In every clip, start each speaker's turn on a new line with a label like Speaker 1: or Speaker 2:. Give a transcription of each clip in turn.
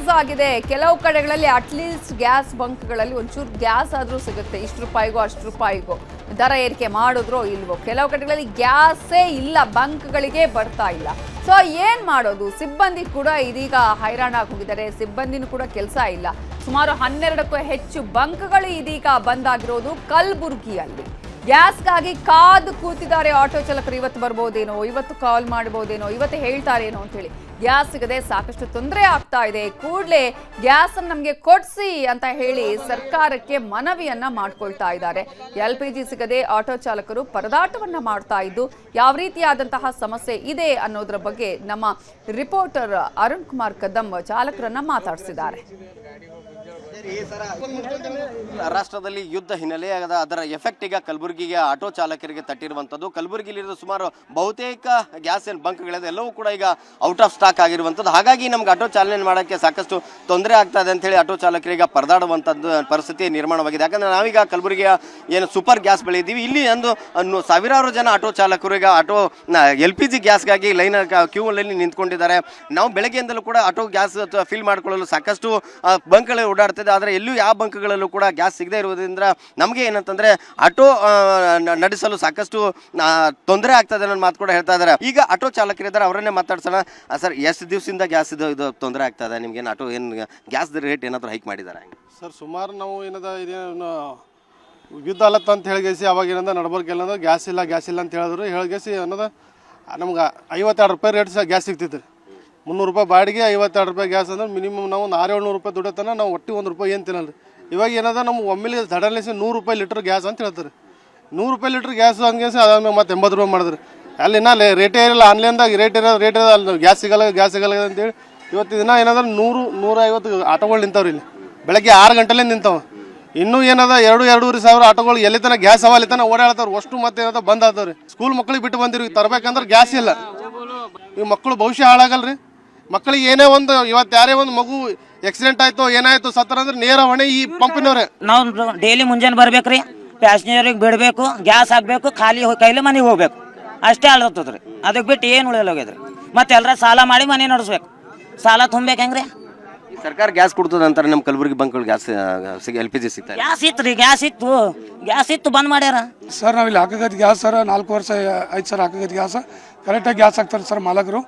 Speaker 1: Use ಆಗಿದೆ. ಕೆಲವು ಕಡೆಗಳಲ್ಲಿ ಅಟ್ಲೀಸ್ಟ್ ಗ್ಯಾಸ್ ಬಂಕ್ಗಳಲ್ಲಿ ಒಂಚೂರು ಗ್ಯಾಸ್ ಆದರೂ ಸಿಗುತ್ತೆ, ಇಷ್ಟು ರೂಪಾಯಿಗೋ ಅಷ್ಟು ರೂಪಾಯಿಗೋ. ದರ ಏರಿಕೆ ಮಾಡಿದ್ರೋ ಇಲ್ವೋ, ಕೆಲವು ಕಡೆಗಳಲ್ಲಿ ಗ್ಯಾಸೇ ಇಲ್ಲ, ಬಂಕ್ಗಳಿಗೆ ಬರ್ತಾ ಇಲ್ಲ. ಸೊ ಏನ್ ಮಾಡೋದು? ಸಿಬ್ಬಂದಿ ಕೂಡ ಇದೀಗ ಹೈರಾಣಾಗಿ ಹೋಗಿದ್ದಾರೆ, ಸಿಬ್ಬಂದಿನೂ ಕೂಡ ಕೆಲಸ ಇಲ್ಲ. ಸುಮಾರು 12ಕ್ಕೂ ಹೆಚ್ಚು ಬಂಕ್ಗಳು ಇದೀಗ ಬಂದಾಗಿರೋದು ಕಲಬುರಗಿಯಲ್ಲಿ. ಗ್ಯಾಸ್ಗಾಗಿ ಕಾದು ಕೂತಿದ್ದಾರೆ ಆಟೋ ಚಾಲಕರು. ಇವತ್ತು ಬರ್ಬೋದೇನೋ, ಇವತ್ತು ಕಾಲ್ ಮಾಡ್ಬೋದೇನೋ, ಇವತ್ತು ಹೇಳ್ತಾರೇನೋ ಅಂತೇಳಿ. ಗ್ಯಾಸ್ ಸಿಗದೆ ಸಾಕಷ್ಟು ತೊಂದರೆ ಆಗ್ತಾ ಇದೆ. ಕೂಡಲೇ ಗ್ಯಾಸ್ ನಮಗೆ ಕೊಡ್ಸಿ ಅಂತ ಹೇಳಿ ಸರ್ಕಾರಕ್ಕೆ ಮನವಿಯನ್ನ ಮಾಡ್ಕೊಳ್ತಾ ಇದ್ದಾರೆ. LPG ಸಿಗದೆ ಆಟೋ ಚಾಲಕರು ಪರದಾಟವನ್ನ ಮಾಡ್ತಾ ಇದ್ದು, ಯಾವ ರೀತಿಯಾದಂತಹ ಸಮಸ್ಯೆ ಇದೆ ಅನ್ನೋದ್ರ ಬಗ್ಗೆ ನಮ್ಮ ರಿಪೋರ್ಟರ್ ಅರುಣ್ ಕುಮಾರ್ ಕದಂ ಚಾಲಕರನ್ನ ಮಾತಾಡಿಸಿದ್ದಾರೆ.
Speaker 2: ರಾಷ್ಟ್ರದಲ್ಲಿ ಯುದ್ಧ ಹಿನ್ನೆಲೆ ಅದರ ಎಫೆಕ್ಟ್ ಈಗ ಕಲಬುರಗಿಗೆ ಆಟೋ ಚಾಲಕರಿಗೆ ತಟ್ಟಿರುವಂಥದ್ದು. ಕಲಬುರಗಿಲಿರೋ ಸುಮಾರು ಬಹುತೇಕ ಗ್ಯಾಸ್ ಬಂಕ್ಗಳಿದೆ, ಎಲ್ಲವೂ ಕೂಡ ಈಗ ಔಟ್ ಆಫ್ ಸ್ಟಾಕ್ ಆಗಿರುವಂಥದ್ದು. ಹಾಗಾಗಿ ನಮ್ಗೆ ಆಟೋ ಚಾಲನೆ ಮಾಡೋಕ್ಕೆ ಸಾಕಷ್ಟು ತೊಂದರೆ ಆಗ್ತಾ ಇದೆ ಅಂತೇಳಿ ಆಟೋ ಚಾಲಕರಿಗೆ ಪರದಾಡುವಂಥದ್ದು ಪರಿಸ್ಥಿತಿ ನಿರ್ಮಾಣವಾಗಿದೆ. ಯಾಕಂದರೆ ನಾವೀಗ ಕಲಬುರಗಿಯ ಏನು ಸೂಪರ್ ಗ್ಯಾಸ್ ಬೆಳೆಯಿದ್ದೀವಿ, ಇಲ್ಲಿ ಒಂದು ಸಾವಿರಾರು ಜನ ಆಟೋ ಚಾಲಕರು ಈಗ ಆಟೋ LPG ಗ್ಯಾಸ್ಗಾಗಿ ಕ್ಯೂ ಲೈನ್ ನಿಂತ್ಕೊಂಡಿದ್ದಾರೆ. ನಾವು ಬೆಳಗ್ಗೆಯಿಂದಲೂ ಕೂಡ ಆಟೋ ಗ್ಯಾಸ್ ಫಿಲ್ ಮಾಡ್ಕೊಳ್ಳಲು ಸಾಕಷ್ಟು ಬಂಕ್ಗಳು ಓಡಾಡ್ತಿದೆ. ಆದರೆ ಎಲ್ಲೂ ಯಾವ ಬಂಕ್ಗಳಲ್ಲೂ ಕೂಡ ಗ್ಯಾಸ್ ಸಿಗದೆ ಇರುವುದರಿಂದ ನಮಗೆ ಏನಂತಂದ್ರೆ ಆಟೋ ನಡೆಸಲು ಸಾಕಷ್ಟು ತೊಂದರೆ ಆಗ್ತದೆ ಅನ್ನೋ ಮಾತು ಕೂಡ ಹೇಳ್ತಾ ಇದ್ದಾರೆ. ಈಗ ಆಟೋ ಚಾಲಕರಿದ್ದಾರೆ, ಅವರನ್ನೇ ಮಾತಾಡ್ಸೋಣ. ಸರ್, ಎಷ್ಟು ದಿವಸದಿಂದ ಗ್ಯಾಸ್ ಇದು ತೊಂದರೆ ಆಗ್ತಾ ಇದೆ ನಿಮ್ಗೆ? ಆಟೋ ಏನು ಗ್ಯಾಸ್ ರೇಟ್ ಏನಾದರೂ ಹೈಕ್ ಮಾಡಿದ್ದಾರೆ?
Speaker 3: ಸರ್, ಸುಮಾರು ನಾವು ಇದೇನು ಯುದ್ಧ ಅಲ್ಲತ್ತ ಅಂತ ಹೇಳಿಗೆಸಿ ಅವಾಗ ಏನಂದ ನಡ್ಬರ್ಕ್ ಏನಂದ್ರೆ ಗ್ಯಾಸ್ ಇಲ್ಲ ಅಂತ ಹೇಳಿದ್ರು. ಹೇಳಿಗೆಸಿ ಅನ್ನೋದು ನಮ್ಗೆ 52 ರೂಪಾಯಿ ರೇಟ್ ಗ್ಯಾಸ್ ಸಿಗ್ತಿತ್ತು. 300 ರೂಪಾಯಿ ಬಾಡಿಗೆ, 52 ರೂಪಾಯಿ ಗ್ಯಾಸ್ ಅಂದ್ರೆ ಮಿನಿಮಮ್ ನಾವು 600-700 ರೂಪಾಯಿ ದುಡ್ಡತನ ನಾವು ಒಟ್ಟು 1 ರೂಪಾಯಿ ಏನು ತಿನ್ನಲ್ರಿ. ಇವಾಗ ಏನದ ನಮ್ಗೆ ಒಮ್ಮೆಲೆ ಸಡನ್ಲಿ 100 ರೂಪಾಯಿ ಲೀಟ್ರ್ ಗ್ಯಾಸ್ ಅಂತ ಹೇಳ್ತಾರೆ. 100 ರೂಪಾಯಿ ಲೀಟ್ರ್ ಗ್ಯಾಸ್ ಹಂಗೇಸಿ ಅದಾದ್ಮೇಲೆ ಮತ್ತೆ 80 ರೂಪಾಯಿ ಮಾಡಿದ್ರಿ. ಅಲ್ಲಿನ ರೇಟೇ ಇರಲ್ಲ, ಆನ್ಲೈನ್ದಾಗ ರೇಟ್ ಇರೋದು ಅಲ್ಲಿ ಗ್ಯಾಸ್ ಸಿಗಲ್ಲ ಅಂತೇಳಿ ಇವತ್ತು ದಿನ ಏನಂದ್ರೆ 100-150 ಆಟೋಗಳು ನಿಂತಾವ್ರಿ. ಇಲ್ಲಿ ಬೆಳಗ್ಗೆ 6 ಗಂಟೆಲೇ ನಿಂತಾವೆ. ಇನ್ನೂ ಏನದ 2-2.5 ಸಾವಿರ ಆಟೋಗಳು ಎಲ್ಲಿ ತನಕ ಗ್ಯಾಸ್ ಅಲ್ಲಿ ತನಕ ಓಡಾಡ್ತಾವ್ರು. ಅಷ್ಟು ಮತ್ತೆ ಏನದ ಬಂದ್ ಆದವ್ರಿ. ಸ್ಕೂಲ್ ಮಕ್ಳಿಗೆ ಬಿಟ್ಟು ಬಂದಿರಿ, ತರಬೇಕಂದ್ರೆ ಗ್ಯಾಸ್ ಇಲ್ಲ. ಈ ಮಕ್ಕಳು ಭವಿಷ್ಯ ಹಾಳಾಗಲ್ರಿ. ಮಕ್ಕಳಿಗೆ ಏನೇ ಒಂದು ಇವತ್ತು ಯಾರೇ ಒಂದು ಮಗು ಆಕ್ಸಿಡೆಂಟ್ ಆಯ್ತು, ಏನಾಯ್ತು, ಸತ್ತರ ಅಂದ್ರೆ ನೇರ ಹೊಣೆ ಈ ಪಂಪಿನವ್ರೆ.
Speaker 4: ನಾವು ಡೈಲಿ ಮುಂಜಾನೆ ಬರ್ಬೇಕ್ರಿ, ಪ್ಯಾಸೆಂಜರಿಗೆ ಬಿಡಬೇಕು, ಗ್ಯಾಸ್ ಹಾಕ್ಬೇಕು, ಖಾಲಿ ಕೈಲಿ ಮನೆಗೆ ಹೋಗ್ಬೇಕು, ಅಷ್ಟೇ ಅಳ್ತದ್ರಿ. ಅದಕ್ಕೆ ಬಿಟ್ಟು ಏನು ಉಳಿಯಲ್ಲ ಹೋಗ್ಯದ್ರಿ. ಮತ್ತೆ ಎಲ್ಲರ ಸಾಲ ಮಾಡಿ ಮನೆ ನಡೆಸ್ಬೇಕು, ಸಾಲ ತುಂಬೇಕು ಹೆಂಗ್ರಿ?
Speaker 2: ಸರ್ಕಾರ ಗ್ಯಾಸ್ ಕೊಡ್ತದೆ ಅಂತಾರೆ. ನಮ್ಮ ಕಲಬುರಗಿ ಬಂಕ್ಗಳು ಗ್ಯಾಸ್ LPG ಸಿಗ್ತಾ ಇದೆ.
Speaker 4: ಗ್ಯಾಸ್ ಇತ್ತು ರೀ, ಗ್ಯಾಸ್ ಇತ್ತು ಬಂದ್ ಮಾಡ್ಯಾರ.
Speaker 5: ಸರ್, ನಾವು ಇಲ್ಲಿ ಹಾಕಗತ್ತೆ ಗ್ಯಾಸ್ ಸರ್ 4 ವರ್ಷ ಆಯ್ತು ಸರ್ ಹಾಕಗತ್ತೆ ಗ್ಯಾಸ್. ಕರೆಕ್ಟಾಗಿ ಗ್ಯಾಸ್ ಹಾಕ್ತಾರೆ ಸರ್ ಮಾಲಕರು.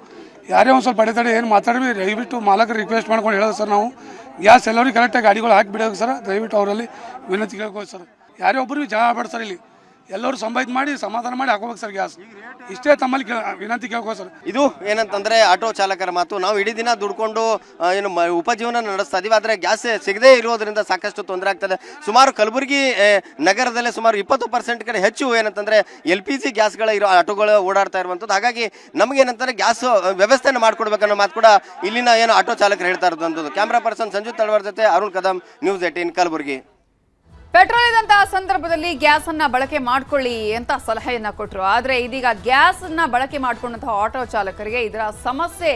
Speaker 5: ಯಾರೇ ಒಂದು ಸ್ವಲ್ಪ ಅಡೆತಡೆ ಏನು ಮಾತಾಡಿ ದಯವಿಟ್ಟು ಮಾಲಕರು ರಿಕ್ವೆಸ್ಟ್ ಮಾಡ್ಕೊಂಡು ಹೇಳೋದು ಸರ್. ನಾವು ಗ್ಯಾಸ್ ಎಲ್ಲರಿಗೂ ಕರೆಕ್ಟಾಗಿ ಗಾಡಿಗಳು ಹಾಕಿ ಬಿಡೋದು ಸರ್. ದಯವಿಟ್ಟು ಅವರಲ್ಲಿ ವಿನಂತಿ ಕೇಳ್ಬೋದು ಸರ್. ಯಾರೇ ಒಬ್ಬರು ಜಗಳ ಆಡಬೇಡ ಸರ್. ಇಲ್ಲಿ ಎಲ್ಲರೂ ಸಂಬಾಯ್ತು ಮಾಡಿ ಸಮಾಧಾನ ಮಾಡಿ ಹಾಕೋಬೇಕು ಸರ್ ಗ್ಯಾಸ್. ಇಷ್ಟೇ ತಮ್ಮಲ್ಲಿ ವಿನಂತಿ ಕೇಳ್ಕೋ ಸರ್.
Speaker 2: ಇದು ಏನಂತಂದ್ರೆ ಆಟೋ ಚಾಲಕರ ಮಾತು. ನಾವು ಇಡೀ ದಿನ ದುಡ್ಕೊಂಡು ಏನು ಉಪಜೀವನ ನಡೆಸ್ತಾ ಇದೀವಿ, ಆದರೆ ಗ್ಯಾಸ್ ಸಿಗದೇ ಇರೋದ್ರಿಂದ ಸಾಕಷ್ಟು ತೊಂದರೆ ಆಗ್ತದೆ. ಸುಮಾರು ಕಲಬುರಗಿ ನಗರದಲ್ಲೇ ಸುಮಾರು 20% ಕಡೆ ಹೆಚ್ಚು ಏನಂತಂದ್ರೆ LPG ಗ್ಯಾಸ್ಗಳ ಇರೋ ಆಟೋಗಳು ಓಡಾಡ್ತಾ ಇರುವಂಥದ್ದು. ಹಾಗಾಗಿ ನಮಗೇನಂತಾರೆ ಗ್ಯಾಸ್ ವ್ಯವಸ್ಥೆಯನ್ನು ಮಾಡ್ಕೊಡ್ಬೇಕನ್ನೋ ಮಾತು ಕೂಡ ಇಲ್ಲಿನ ಏನು ಆಟೋ ಚಾಲಕರು ಹೇಳ್ತಾ ಇರೋದಂಥದ್ದು. ಕ್ಯಾಮ್ರಾ ಪರ್ಸನ್ ಸಂಜು ತಳವಾರ್ ಜೊತೆ ಅರುಣ್ ಕದಂ, ನ್ಯೂಸ್ 18 ಕಲಬುರಗಿ.
Speaker 1: ಪೆಟ್ರೋಲ್ ಇದ್ದಂತಹ ಸಂದರ್ಭದಲ್ಲಿ ಗ್ಯಾಸ್ ಅನ್ನ ಬಳಕೆ ಮಾಡ್ಕೊಳ್ಳಿ ಅಂತ ಸಲಹೆಯನ್ನ ಕೊಟ್ಟರು. ಆದ್ರೆ ಇದೀಗ ಗ್ಯಾಸ್ ಅನ್ನ ಬಳಕೆ ಮಾಡ್ಕೊಂಡಂತಹ ಆಟೋ ಚಾಲಕರಿಗೆ ಇದರ ಸಮಸ್ಯೆ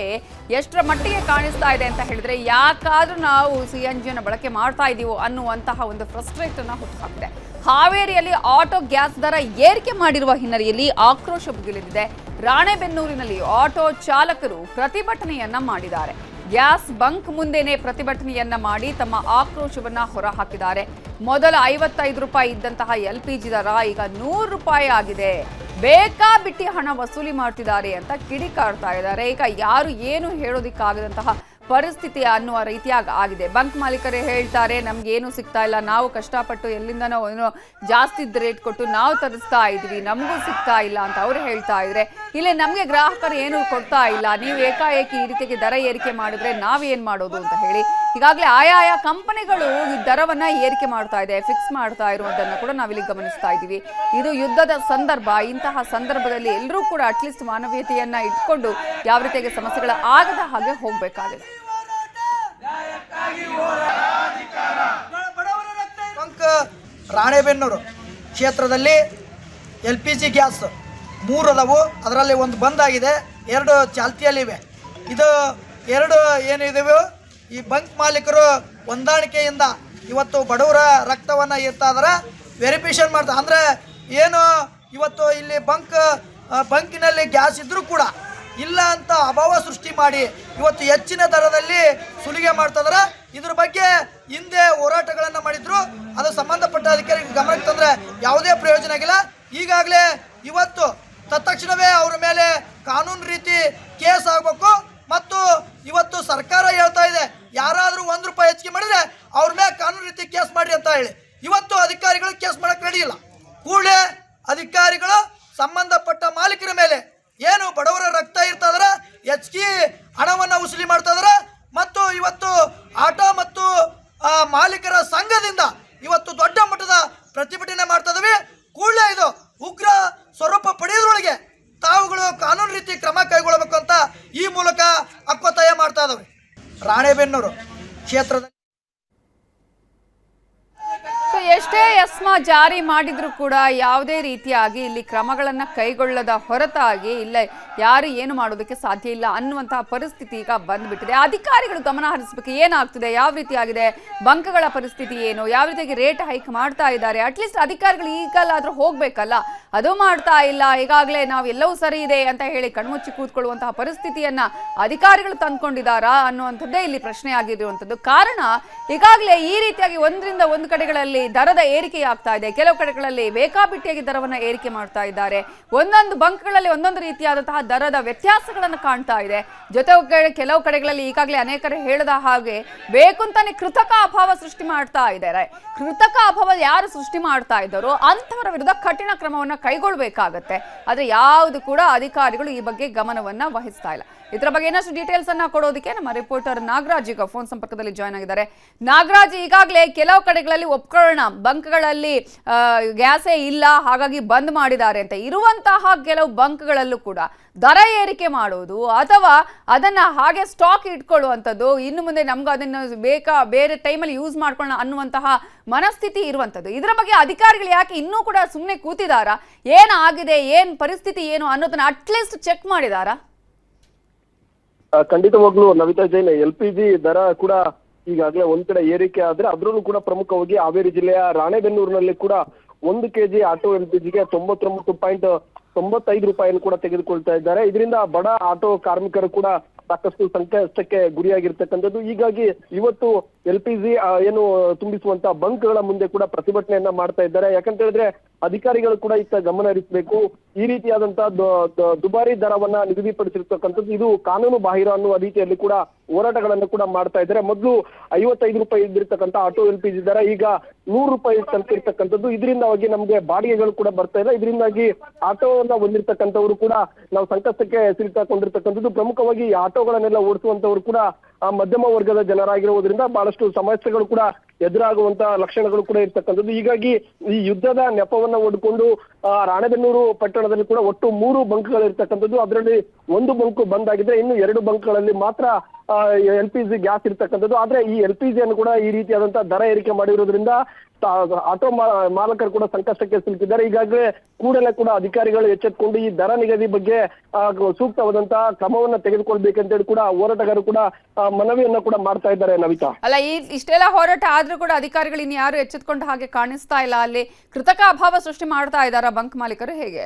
Speaker 1: ಎಷ್ಟರ ಮಟ್ಟಿಗೆ ಕಾಣಿಸ್ತಾ ಇದೆ ಅಂತ ಹೇಳಿದ್ರೆ, ಯಾಕಾದ್ರೂ ನಾವು CNG ಅನ್ನ ಬಳಕೆ ಮಾಡ್ತಾ ಇದೀವೋ ಅನ್ನುವಂತಹ ಒಂದು ಫ್ರಸ್ಟ್ರೇಟ್ ಅನ್ನ ಹುಟ್ಟುಹಾಕಿದೆ. ಹಾವೇರಿಯಲ್ಲಿ ಆಟೋ ಗ್ಯಾಸ್ ದರ ಏರಿಕೆ ಮಾಡಿರುವ ಹಿನ್ನೆಲೆಯಲ್ಲಿ ಆಕ್ರೋಶ ಭುಗಿಲಿದೆ. ರಾಣೆಬೆನ್ನೂರಿನಲ್ಲಿ ಆಟೋ ಚಾಲಕರು ಪ್ರತಿಭಟನೆಯನ್ನ ಮಾಡಿದ್ದಾರೆ. ಗ್ಯಾಸ್ ಬಂಕ್ ಮುಂದೆನೆ ಪ್ರತಿಭಟನೆಯನ್ನ ಮಾಡಿ ತಮ್ಮ ಆಕ್ರೋಶವನ್ನ ಹೊರಹಾಕಿದ್ದಾರೆ. ಮೊದಲ 55 ರೂಪಾಯಿ ಇದ್ದಂತಹ LPG ದರ ಈಗ 100 ರೂಪಾಯಿ ಆಗಿದೆ. ಬೇಕಾಬಿಟ್ಟಿ ಹಣ ವಸೂಲಿ ಮಾಡ್ತಿದ್ದಾರೆ ಅಂತ ಕಿಡಿಕಾಡ್ತಾ ಇದ್ದಾರೆ. ಈಗ ಯಾರು ಏನು ಹೇಳೋದಿಕ್ಕಾಗದಂತಹ ಪರಿಸ್ಥಿತಿ ಅನ್ನುವ ರೀತಿಯಾಗಿ ಆಗಿದೆ. ಬಂಕ್ ಮಾಲೀಕರೇ ಹೇಳ್ತಾರೆ, ನಮ್ಗೇನು ಸಿಗ್ತಾ ಇಲ್ಲ, ನಾವು ಕಷ್ಟಪಟ್ಟು ಎಲ್ಲಿಂದನೋ ಏನೋ ಜಾಸ್ತಿ ರೇಟ್ ಕೊಟ್ಟು ನಾವು ತರಿಸ್ತಾ ಇದೀವಿ, ನಮಗೂ ಸಿಗ್ತಾ ಇಲ್ಲ ಅಂತ ಅವರು ಹೇಳ್ತಾ ಇದ್ರೆ, ಇಲ್ಲಿ ನಮಗೆ ಗ್ರಾಹಕರು ಏನು ಕೊಡ್ತಾ ಇಲ್ಲ, ನೀವು ಏಕಾಏಕಿ ಈ ರೀತಿಗೆ ದರ ಏರಿಕೆ ಮಾಡಿದ್ರೆ ನಾವೇನ್ ಮಾಡೋದು ಅಂತ ಹೇಳಿ ಈಗಾಗಲೇ ಆಯಾ ಕಂಪನಿಗಳು ಈ ದರವನ್ನ ಏರಿಕೆ ಮಾಡ್ತಾ ಇದೆ, ಫಿಕ್ಸ್ ಮಾಡ್ತಾ ಇರುವುದನ್ನ ಕೂಡ ನಾವಿಲ್ಲಿ ಗಮನಿಸ್ತಾ ಇದ್ದೀವಿ. ಇದು ಯುದ್ಧದ ಸಂದರ್ಭ. ಇಂತಹ ಸಂದರ್ಭದಲ್ಲಿ ಎಲ್ಲರೂ ಕೂಡ ಅಟ್ಲೀಸ್ಟ್ ಮಾನವೀಯತೆಯನ್ನ ಇಟ್ಕೊಂಡು ಯಾವ ರೀತಿಯಾಗಿ ಸಮಸ್ಯೆಗಳ ಆಗದ ಹಾಗೆ ಹೋಗ್ಬೇಕಾಗಿದೆ.
Speaker 6: ರಾಣೆಬೆನ್ನೂರು ಕ್ಷೇತ್ರದಲ್ಲಿ LPG ಗ್ಯಾಸ್ 3 ಅದಾವು. ಅದರಲ್ಲಿ ಒಂದು ಬಂದ್ ಆಗಿದೆ, 2 ಚಾಲ್ತಿಯಲ್ಲಿವೆ. ಇದು 2 ಏನಿದೆವೋ ಈ ಬಂಕ್ ಮಾಲೀಕರು ಹೊಂದಾಣಿಕೆಯಿಂದ ಇವತ್ತು ಬಡವರ ರಕ್ತವನ್ನು ಇರ್ತಾ ಇದ್ದಾರೆ, ವೆರಿಫಿಕೇಷನ್ ಮಾಡ್ತಾರೆ. ಅಂದರೆ ಏನು ಇವತ್ತು ಇಲ್ಲಿ ಬಂಕಿನಲ್ಲಿ ಗ್ಯಾಸ್ ಇದ್ದರೂ ಕೂಡ ಇಲ್ಲ ಅಂತ ಅಭಾವ ಸೃಷ್ಟಿ ಮಾಡಿ ಇವತ್ತು ಹೆಚ್ಚಿನ ದರದಲ್ಲಿ ಸುಲಿಗೆ ಮಾಡ್ತಿದಾರೆ. ಇದ್ರ ಬಗ್ಗೆ ಹಿಂದೆ ಹೋರಾಟಗಳನ್ನು ಮಾಡಿದ್ರು, ಅದು ಸಂಬಂಧಪಟ್ಟ ಅಧಿಕಾರಿಗಳ ಗಮನಕ್ಕೆ ತಂದರೆ ಯಾವುದೇ ಪ್ರಯೋಜನ ಆಗಿಲ್ಲ. ಈಗಾಗಲೇ ಇವತ್ತು ತತ್ಕ್ಷಣವೇ ಅವ್ರ ಮೇಲೆ ಕಾನೂನು ರೀತಿ ಕೇಸ್ ಆಗಬೇಕು. ಮತ್ತು ಇವತ್ತು ಸರ್ಕಾರ ಹೇಳ್ತಾ ಇದೆ, ಯಾರಾದರೂ ₹1 ಹೆಚ್ಚಿಗೆ ಮಾಡಿದರೆ ಅವ್ರ ಮೇಲೆ ಕಾನೂನು ರೀತಿ ಕೇಸ್ ಮಾಡಿ ಅಂತ ಹೇಳಿ. ಇವತ್ತು ಅಧಿಕಾರಿಗಳು ಕೇಸ್ ಮಾಡಕ್ಕೆ ರೆಡಿ ಇಲ್ಲ. ಕೂಡಲೇ ಅಧಿಕಾರಿಗಳು ಸಂಬಂಧಪಟ್ಟ ಮಾಲೀಕರ ಮೇಲೆ ಏನು ಬಡವರ ರಕ್ತ ಇರ್ತದ್ರ ಹೆಚ್ಚಿಗೆ ಹಣವನ್ನು ವಸೂಲಿ ಮಾಡ್ತಾ ಇದಾರೆ. ಮತ್ತು ಇವತ್ತು ಆಟೋ ಮತ್ತು ಮಾಲೀಕರ ಸಂಘದಿಂದ ಇವತ್ತು ದೊಡ್ಡ ಮಟ್ಟದ ಪ್ರತಿಭಟನೆ ಮಾಡ್ತಾ ಇದ್ದೀವಿ. ಕೂಡಲೇ ಇದು ಉಗ್ರ ಸ್ವರೂಪ ಪಡೆಯೋದ್ರೊಳಗೆ ತಾವುಗಳು ಕಾನೂನು ರೀತಿ ಕ್ರಮ ಕೈಗೊಳ್ಳಬೇಕು ಅಂತ ಈ ಮೂಲಕ ಒತ್ತಾಯ ಮಾಡ್ತಾ ಇದ್ದಾವೆ. ರಾಣೆಬೆನ್ನೂರು ಕ್ಷೇತ್ರದ
Speaker 1: ಎಷ್ಟೇ ಎಸ್ಮಾ ಜಾರಿ ಮಾಡಿದ್ರು ಕೂಡ ಯಾವುದೇ ರೀತಿಯಾಗಿ ಇಲ್ಲಿ ಕ್ರಮಗಳನ್ನ ಕೈಗೊಳ್ಳದ ಹೊರತಾಗಿ ಇಲ್ಲ ಯಾರು ಏನು ಮಾಡೋದಕ್ಕೆ ಸಾಧ್ಯ ಇಲ್ಲ ಅನ್ನುವಂತಹ ಪರಿಸ್ಥಿತಿ ಈಗ ಬಂದ್ಬಿಟ್ಟಿದೆ. ಅಧಿಕಾರಿಗಳು ಗಮನ ಹರಿಸಬೇಕು, ಏನಾಗ್ತಿದೆ, ಯಾವ ರೀತಿಯಾಗಿದೆ, ಬಂಕ್ಗಳ ಪರಿಸ್ಥಿತಿ ಏನು, ಯಾವ ರೀತಿಯಾಗಿ ರೇಟ್ ಹೈಕ್ ಮಾಡ್ತಾ ಇದ್ದಾರೆ. ಅಟ್ಲೀಸ್ಟ್ ಅಧಿಕಾರಿಗಳು ಈಗಲಾದ್ರೂ ಹೋಗ್ಬೇಕಲ್ಲ, ಅದು ಮಾಡ್ತಾ ಇಲ್ಲ. ಈಗಾಗಲೇ ನಾವು ಎಲ್ಲವೂ ಸರಿ ಇದೆ ಅಂತ ಹೇಳಿ ಕಣ್ಮುಚ್ಚಿ ಕೂತ್ಕೊಳ್ಳುವಂತಹ ಪರಿಸ್ಥಿತಿಯನ್ನ ಅಧಿಕಾರಿಗಳು ತಂದ್ಕೊಂಡಿದ್ದಾರಾ ಅನ್ನುವಂಥದ್ದೇ ಇಲ್ಲಿ ಪ್ರಶ್ನೆ ಆಗಿರುವಂಥದ್ದು. ಕಾರಣ ಈಗಾಗಲೇ ಈ ರೀತಿಯಾಗಿ ಒಂದರಿಂದ ಒಂದು ಕಡೆಗಳಲ್ಲಿ ದರದ ಏರಿಕೆ ಆಗ್ತಾ ಇದೆ, ಕೆಲವು ಕಡೆಗಳಲ್ಲಿ ಬೇಕಾಬಿಟ್ಟಿಯಾಗಿ ದರವನ್ನು ಏರಿಕೆ ಮಾಡ್ತಾ ಇದ್ದಾರೆ. ಒಂದೊಂದು ಬಂಕ್ಗಳಲ್ಲಿ ಒಂದೊಂದು ರೀತಿಯಾದಂತಹ ದರದ ವ್ಯತ್ಯಾಸಗಳನ್ನು ಕಾಣ್ತಾ ಇದೆ. ಜೊತೆ ಕೆಲವು ಕಡೆಗಳಲ್ಲಿ ಈಗಾಗಲೇ ಅನೇಕರು ಹೇಳಿದ ಹಾಗೆ ಬೇಕಂತಾನೆ ಕೃತಕ ಅಭಾವ ಸೃಷ್ಟಿ ಮಾಡ್ತಾ ಇದ್ದಾರೆ. ಕೃತಕ ಅಭಾವ ಯಾರು ಸೃಷ್ಟಿ ಮಾಡ್ತಾ ಇದ್ದಾರೋ ಅಂಥವರ ವಿರುದ್ಧ ಕಠಿಣ ಕ್ರಮವನ್ನು ಕೈಗೊಳ್ಳಬೇಕಾಗತ್ತೆ. ಆದರೆ ಯಾವುದು ಕೂಡ ಅಧಿಕಾರಿಗಳು ಈ ಬಗ್ಗೆ ಗಮನವನ್ನ ವಹಿಸ್ತಾ ಇಲ್ಲ. ಇದರ ಬಗ್ಗೆ ಇನ್ನಷ್ಟು ಡೀಟೇಲ್ಸ್ ಅನ್ನ ಕೊಡೋದಕ್ಕೆ ನಮ್ಮ ರಿಪೋರ್ಟರ್ ನಾಗರಾಜ್ ಈಗ ಫೋನ್ ಸಂಪರ್ಕದಲ್ಲಿ ಜಾಯ್ನ್ ಆಗಿದ್ದಾರೆ. ನಾಗರಾಜ್, ಈಗಾಗಲೇ ಕೆಲವು ಕಡೆಗಳಲ್ಲಿ ಒಪ್ಕೊಳ್ಳೋಣ, ಬಂಕ್ಗಳಲ್ಲಿ ಗ್ಯಾಸೇ ಇಲ್ಲ ಹಾಗಾಗಿ ಬಂದ್ ಮಾಡಿದ್ದಾರೆ ಅಂತ ಇರುವಂತಹ ಕೆಲವು ಬಂಕ್ಗಳಲ್ಲೂ ಕೂಡ ದರ ಏರಿಕೆ ಮಾಡೋದು ಅಥವಾ ಅದನ್ನ ಹಾಗೆ ಸ್ಟಾಕ್ ಇಟ್ಕೊಳ್ಳುವಂಥದ್ದು, ಇನ್ನು ಮುಂದೆ ನಮ್ಗೆ ಅದನ್ನು ಬೇರೆ ಟೈಮಲ್ಲಿ ಯೂಸ್ ಮಾಡ್ಕೊಳ್ಳೋಣ ಅನ್ನುವಂತಹ ಮನಸ್ಥಿತಿ ಇರುವಂಥದ್ದು. ಇದರ ಬಗ್ಗೆ ಅಧಿಕಾರಿಗಳು ಯಾಕೆ ಇನ್ನೂ ಕೂಡ ಸುಮ್ಮನೆ ಕೂತಿದಾರಾ? ಏನಾಗಿದೆ, ಏನ್ ಪರಿಸ್ಥಿತಿ ಏನು ಅನ್ನೋದನ್ನ ಅಟ್ಲೀಸ್ಟ್ ಚೆಕ್ ಮಾಡಿದಾರಾ?
Speaker 7: ಖಂಡಿತವಾಗ್ಲೂ ನವಿತಾ ಜೈನ್, LPG ದರ ಕೂಡ ಈಗಾಗಲೇ ಒಂದ್ ಕಡೆ ಏರಿಕೆ ಆದ್ರೆ ಅದರಲ್ಲೂ ಕೂಡ ಪ್ರಮುಖವಾಗಿ ಹಾವೇರಿ ಜಿಲ್ಲೆಯ ರಾಣೆಬೆನ್ನೂರಿನಲ್ಲಿ ಕೂಡ 1 kg ಆಟೋ LPGಗೆ 99.95 ರೂಪಾಯಿಯನ್ನು ಕೂಡ ತೆಗೆದುಕೊಳ್ತಾ ಇದ್ದಾರೆ. ಇದರಿಂದ ಬಡ ಆಟೋ ಕಾರ್ಮಿಕರು ಕೂಡ ಸಾಕಷ್ಟು ಸಂಕಷ್ಟಕ್ಕೆ ಗುರಿಯಾಗಿರ್ತಕ್ಕಂಥದ್ದು. ಹೀಗಾಗಿ ಇವತ್ತು LPG ಏನು ತುಂಬಿಸುವಂತ ಬಂಕ್ಗಳ ಮುಂದೆ ಕೂಡ ಪ್ರತಿಭಟನೆಯನ್ನ ಮಾಡ್ತಾ ಇದ್ದಾರೆ. ಯಾಕಂತ ಹೇಳಿದ್ರೆ ಅಧಿಕಾರಿಗಳು ಕೂಡ ಇತ್ತ ಗಮನ ಹರಿಸಬೇಕು. ಈ ರೀತಿಯಾದಂತಹ ದುಬಾರಿ ದರವನ್ನ ನಿಗದಿಪಡಿಸಿರ್ತಕ್ಕಂಥದ್ದು ಇದು ಕಾನೂನು ಬಾಹಿರ ಅನ್ನುವ ರೀತಿಯಲ್ಲಿ ಕೂಡ ಹೋರಾಟಗಳನ್ನು ಕೂಡ ಮಾಡ್ತಾ ಇದ್ದಾರೆ. ಮೊದಲು 55 ರೂಪಾಯಿ ಇದ್ದಿರ್ತಕ್ಕಂಥ ಆಟೋ LPG ದರ ಈಗ 100 ರೂಪಾಯಿ ತಲುಪಿರ್ತಕ್ಕಂಥದ್ದು. ಇದರಿಂದಾಗಿ ನಮ್ಗೆ ಬಾಡಿಗೆಗಳು ಕೂಡ ಬರ್ತಾ ಇಲ್ಲ. ಇದರಿಂದಾಗಿ ಆಟೋವನ್ನ ಹೊಂದಿರ್ತಕ್ಕಂಥವ್ರು ಕೂಡ ನಾವು ಸಂಕಷ್ಟಕ್ಕೆ ಸಿಲುಕಿಕೊಂಡಿರ್ತಕ್ಕಂಥದ್ದು. ಪ್ರಮುಖವಾಗಿ ಆಟೋಗಳನ್ನೆಲ್ಲ ಓಡಿಸುವಂತವ್ರು ಕೂಡ ಮಧ್ಯಮ ವರ್ಗದ ಜನರಾಗಿರುವುದರಿಂದ ಬಹಳಷ್ಟು ಸಮಸ್ಯೆಗಳು ಕೂಡ ಎದುರಾಗುವಂತ ಲಕ್ಷಣಗಳು ಕೂಡ ಇರ್ತಕ್ಕಂಥದ್ದು. ಹೀಗಾಗಿ ಈ ಯುದ್ಧದ ನೆಪವನ್ನ ಒಡ್ಕೊಂಡು ರಾಣೆಬೆನ್ನೂರು ಪಟ್ಟಣದಲ್ಲಿ ಕೂಡ ಒಟ್ಟು 3 ಬಂಕ್ಗಳು ಇರ್ತಕ್ಕಂಥದ್ದು. ಅದರಲ್ಲಿ 1 ಬಂಕ್ ಬಂದ್ ಆಗಿದೆ, ಇನ್ನು 2 ಬಂಕ್ಗಳಲ್ಲಿ ಮಾತ್ರ LPG ಗ್ಯಾಸ್ ಇರ್ತಕ್ಕಂಥದ್ದು. ಆದ್ರೆ ಈ LPG ಅನ್ನು ಕೂಡ ಈ ರೀತಿಯಾದಂತಹ ದರ ಏರಿಕೆ ಮಾಡಿರೋದ್ರಿಂದ ಆಟೋ ಮಾಲಕರು ಕೂಡ ಸಂಕಷ್ಟಕ್ಕೆ ಸಿಲುಕಿದ್ದಾರೆ. ಈಗಾಗಲೇ ಕೂಡಲೇ ಕೂಡ ಅಧಿಕಾರಿಗಳು ಎಚ್ಚೆತ್ತುಕೊಂಡು ಈ ದರ ನಿಗದಿ ಬಗ್ಗೆ ಸೂಕ್ತವಾದಂತಹ ಕ್ರಮವನ್ನ ತೆಗೆದುಕೊಳ್ಬೇಕಂತೇಳಿ ಕೂಡ ಹೋರಾಟಗಾರರು ಕೂಡ ಮನವಿಯನ್ನ ಕೂಡ ಮಾಡ್ತಾ ಇದ್ದಾರೆ. ನವಿತಾ,
Speaker 1: ಅಲ್ಲ, ಇಷ್ಟೆಲ್ಲ ಹೋರಾಟ ಆದ್ರೂ ಕೂಡ ಅಧಿಕಾರಿಗಳು ಇನ್ನು ಯಾರು ಎಚ್ಚೆತ್ಕೊಂಡ ಹಾಗೆ ಕಾಣಿಸ್ತಾ ಇಲ್ಲ. ಅಲ್ಲಿ ಕೃತಕ ಅಭಾವ ಸೃಷ್ಟಿ ಮಾಡ್ತಾ ಇದ್ದಾರಾ ಬಂಕ್ ಮಾಲೀಕರು, ಹೇಗೆ?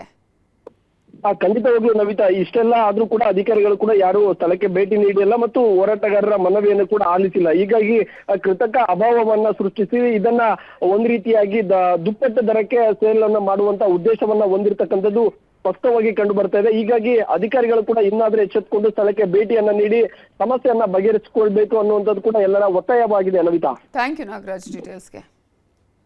Speaker 7: ಖಂಡಿತವಾಗ್ಲೂ ನವಿತಾ, ಇಷ್ಟೆಲ್ಲ ಆದ್ರೂ ಕೂಡ ಅಧಿಕಾರಿಗಳು ಕೂಡ ಯಾರು ಸ್ಥಳಕ್ಕೆ ಭೇಟಿ ನೀಡಿಲ್ಲ ಮತ್ತು ಹೋರಾಟಗಾರರ ಮನವಿಯನ್ನು ಕೂಡ ಆಲಿಸಿಲ್ಲ. ಹೀಗಾಗಿ ಕೃತಕ ಅಭಾವವನ್ನ ಸೃಷ್ಟಿಸಿ ಇದನ್ನ ಒಂದ್ ರೀತಿಯಾಗಿ ದುಪ್ಪಟ್ಟು ದರಕ್ಕೆ ಸೇಲ್ ಅನ್ನ ಮಾಡುವಂತ ಉದ್ದೇಶವನ್ನ ಹೊಂದಿರತಕ್ಕಂಥದ್ದು ಸ್ಪಷ್ಟವಾಗಿ ಕಂಡು ಬರ್ತಾ ಇದೆ. ಹೀಗಾಗಿ ಅಧಿಕಾರಿಗಳು ಕೂಡ ಇನ್ನಾದ್ರೂ ಎಚ್ಚೆತ್ತುಕೊಂಡು ಸ್ಥಳಕ್ಕೆ ಭೇಟಿಯನ್ನ ನೀಡಿ ಸಮಸ್ಯೆಯನ್ನ ಬಗೆಹರಿಸಿಕೊಳ್ಬೇಕು ಅನ್ನುವಂಥದ್ದು ಕೂಡ ಎಲ್ಲರ ಒತ್ತಾಯವಾಗಿದೆ. Navitha,
Speaker 1: thank you Nagaraj ಡೀಟೇಲ್ಸ್ಗೆ.